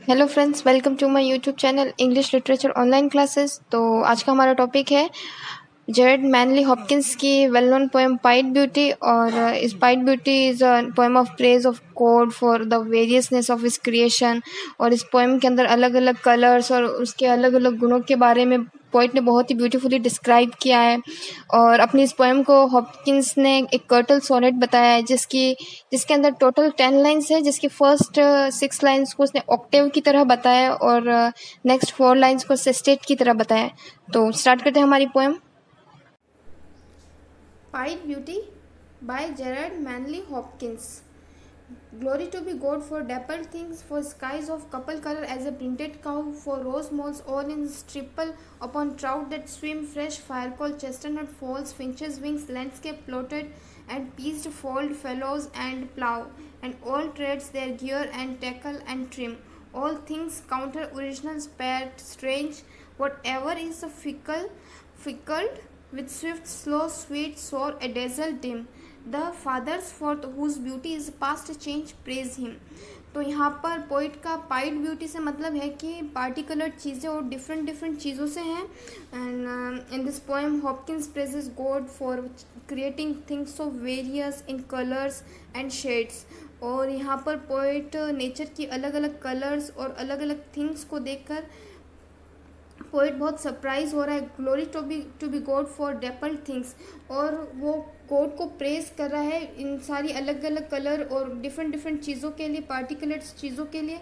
Hello friends, welcome to my YouTube channel English literature online classes. तो आज का हमारा टॉपिक है जेरेड मैनली हॉपकिंस की well known poem Pied Beauty. और इस Pied Beauty is a poem of praise of God for the variousness of his creation. और इस पोएम के अंदर अलग अलग कलर्स और उसके अलग अलग गुणों के बारे में पोइट ने बहुत ही ब्यूटीफुली डिस्क्राइब किया है। और अपनी इस पोएम को हॉपकिंस ने एक कर्टल सोनेट बताया है जिसके अंदर टोटल 10 लाइन्स है, जिसकी फर्स्ट 6 लाइन्स को उसने ऑक्टेव की तरह बताया और नेक्स्ट 4 लाइन्स को सेस्टेट की तरह बताया। तो स्टार्ट करते हैं हमारी poem. Pied Beauty by Gerard Manley Hopkins. Glory to be God for dappled things, for skies of couple color as a printed cow, for rose moles all in stipple upon trout that swim, fresh firecall, chestnut falls, finches wings, landscape plotted and pieced fold fellows and plow, and all trades their gear and tackle and trim. All things counter original spared strange, whatever is a fickled with swift, slow, sweet, soar, a dazzle dim. The fathers for whose beauty is past change praise him. तो यहाँ पर poet का पाइट beauty से मतलब है कि party coloured चीज़ें और डिफरेंट चीज़ों से हैं। And in this poem Hopkins praises God for creating things so various in colours and shades. और यहाँ पर पोइट नेचर की अलग अलग कलर्स और अलग अलग थिंग्स को देखकर पोइट बहुत सरप्राइज हो रहा है। Glory to be God for dappled things, और वो गॉड को प्रेज कर रहा है इन सारी अलग अलग कलर और डिफरेंट चीज़ों के लिए, पार्टिकुलर चीज़ों के लिए,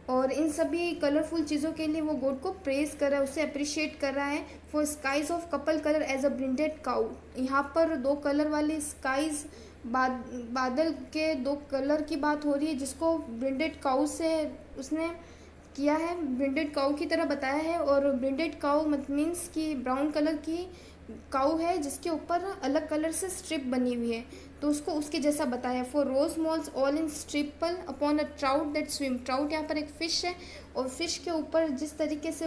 और इन सभी कलरफुल चीज़ों के लिए वो गॉड को प्रेज कर रहा है, उसे अप्रिशिएट कर रहा है। For skies of couple colour as a brinded cow, यहाँ पर 2 कलर वाली स्काइज बादल के 2 कलर की बात हो रही है, जिसको ब्रिंडेड काउ से उसने किया है, ब्रिंडेड काऊ की तरह बताया है। और ब्रिंडेड काऊ मीन्स कि ब्राउन कलर की काऊ है जिसके ऊपर अलग कलर से स्ट्रिप बनी हुई है, तो उसको उसके जैसा बताया है। For rose moles all in stipple upon a trout that swim, trout यहाँ पर एक फ़िश है, और फिश के ऊपर जिस तरीके से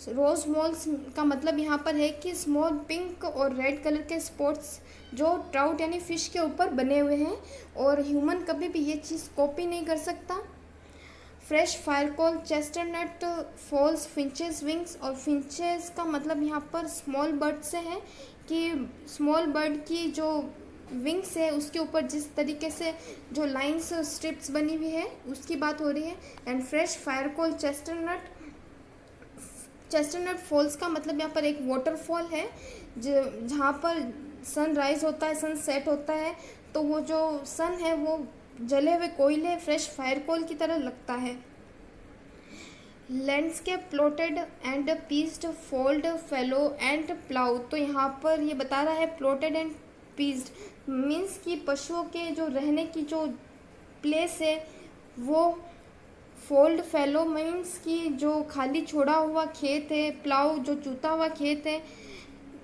रोज मॉल्स का मतलब यहाँ पर है कि स्मॉल पिंक और रेड कलर के स्पॉट्स जो ट्राउट यानी फ़िश के ऊपर बने हुए हैं, और ह्यूमन कभी भी ये चीज़ कॉपी नहीं कर सकता। फ्रेश फायरकॉल चेस्टरनट फॉल्स फिंचेस विंग्स, और फिंचेस का मतलब यहाँ पर स्मॉल बर्ड से है कि स्मॉल बर्ड की जो विंग्स है उसके ऊपर जिस तरीके से जो लाइंस स्ट्रिप्स बनी हुई है उसकी बात हो रही है। एंड फ्रेश फायरकॉल चेस्टरनट फॉल्स का मतलब यहाँ पर एक वाटरफॉल है जहाँ पर सन राइज होता है, सन सेट होता है, तो वो जो सन है वो जले हुए कोयले फ्रेश फायरकोल की तरह लगता है। Landscape plotted and pieced fold fellow and plough, तो यहाँ पर ये बता रहा है प्लॉटेड एंड पीस्ड मीन्स कि पशुओं के जो रहने की जो प्लेस है वो, फोल्ड फेलो मीन्स कि जो खाली छोड़ा हुआ खेत है, प्लाउ जो चूता हुआ खेत है,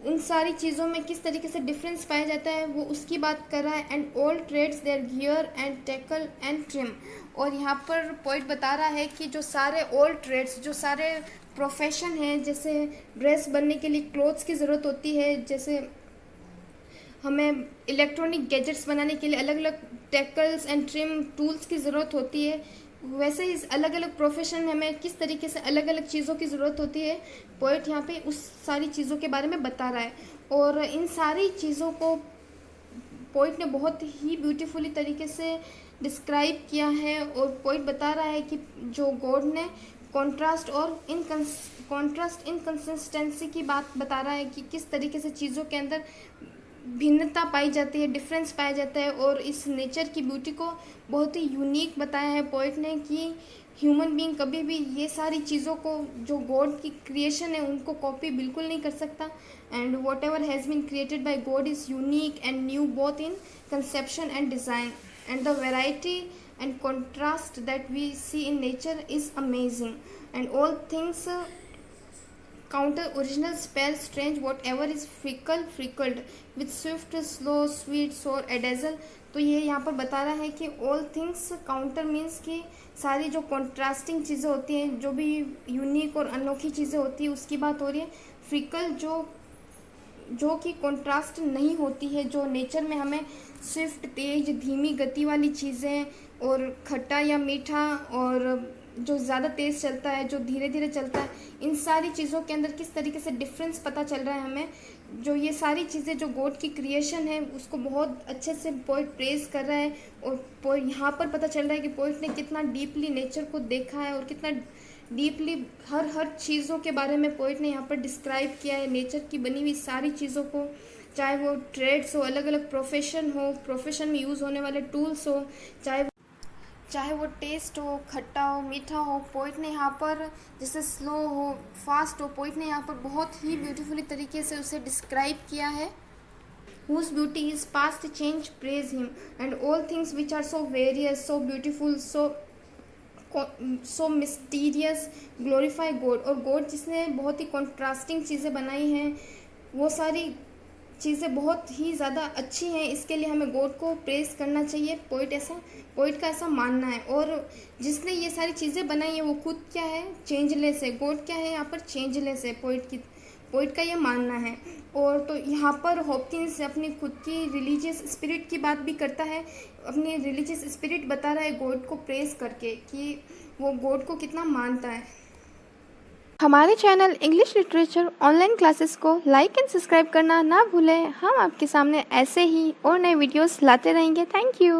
उन सारी चीज़ों में किस तरीके से डिफरेंस पाया जाता है वो उसकी बात कर रहा है। And all trades their gear and tackle and trim, और यहाँ पर पॉइंट बता रहा है कि जो सारे ऑल ट्रेड्स, जो सारे प्रोफेशन हैं, जैसे ड्रेस बनने के लिए क्लोथ्स की ज़रूरत होती है, जैसे हमें इलेक्ट्रॉनिक गैजेट्स बनाने के लिए अलग अलग टैकल्स एंड ट्रिम टूल्स की ज़रूरत होती है, वैसे ही अलग अलग प्रोफेशन में हमें किस तरीके से अलग अलग चीज़ों की ज़रूरत होती है, पोइट यहाँ पे उस सारी चीज़ों के बारे में बता रहा है। और इन सारी चीज़ों को पोइट ने बहुत ही ब्यूटीफुली तरीके से डिस्क्राइब किया है। और पोइट बता रहा है कि जो गॉड ने कॉन्ट्रास्ट इनकंसिस्टेंसी की बात बता रहा है कि किस तरीके से चीज़ों के अंदर भिन्नता पाई जाती है, डिफरेंस पाया जाता है, और इस नेचर की ब्यूटी को बहुत ही यूनिक बताया है पोइट ने कि ह्यूमन बीइंग कभी भी ये सारी चीज़ों को जो गॉड की क्रिएशन है उनको कॉपी बिल्कुल नहीं कर सकता। And whatever has been created by God is unique and new both in conception and design, and the variety and contrast that we see in nature is amazing, and all things counter original spare strange, whatever is fickled with swift slow sweet sour a dazzle। तो ये यहाँ पर बता रहा है कि all things counter means कि सारी जो कॉन्ट्रास्टिंग चीज़ें होती हैं, जो भी यूनिक और अनोखी चीज़ें होती है उसकी बात हो रही है। फिकल जो जो कि कंट्रास्ट नहीं होती है, जो नेचर में हमें स्विफ्ट, तेज, धीमी गति वाली चीज़ें और खट्टा या मीठा और जो ज़्यादा तेज़ चलता है, जो धीरे धीरे चलता है, इन सारी चीज़ों के अंदर किस तरीके से डिफरेंस पता चल रहा है हमें। जो ये सारी चीज़ें जो गॉड की क्रिएशन है उसको बहुत अच्छे से पोइट प्रेज कर रहा है। और यहाँ पर पता चल रहा है कि पोइट ने कितना डीपली नेचर को देखा है और कितना डीपली हर चीज़ों के बारे में पोइट ने यहाँ पर डिस्क्राइब किया है, नेचर की बनी हुई सारी चीज़ों को, चाहे वो ट्रेड्स हो, अलग अलग प्रोफेशन हो, प्रोफेशन में यूज़ होने वाले टूल्स हो, चाहे वो टेस्ट हो, खट्टा हो, मीठा हो। पोइट ने यहाँ पर जैसे स्लो हो, फास्ट हो, पोइट ने यहाँ पर बहुत ही ब्यूटीफुली तरीके से उसे डिस्क्राइब किया है। Whose beauty is past change, praise him, and all things which are so various, so beautiful, so mysterious, glorify God। और गॉड जिसने बहुत ही कॉन्ट्रास्टिंग चीज़ें बनाई हैं, वो सारी चीज़ें बहुत ही ज़्यादा अच्छी हैं, इसके लिए हमें गॉड को प्रेज करना चाहिए। पोइट का ऐसा मानना है। और जिसने ये सारी चीज़ें बनाई हैं वो खुद क्या है, चेंजलेस है। गॉड क्या है यहाँ पर, चेंजलेस है। पोइट का ये मानना है। और तो यहाँ पर हॉपकिंस अपनी खुद की रिलीजियस स्पिरिट की बात भी करता है, अपनी रिलीजियस स्पिरिट बता रहा है गॉड को प्रेज करके कि वो गॉड को कितना मानता है। हमारे channel English literature online classes को लाइक एंड सब्सक्राइब करना ना भूलें। हम आपके सामने ऐसे ही और नए वीडियोस लाते रहेंगे। Thank you.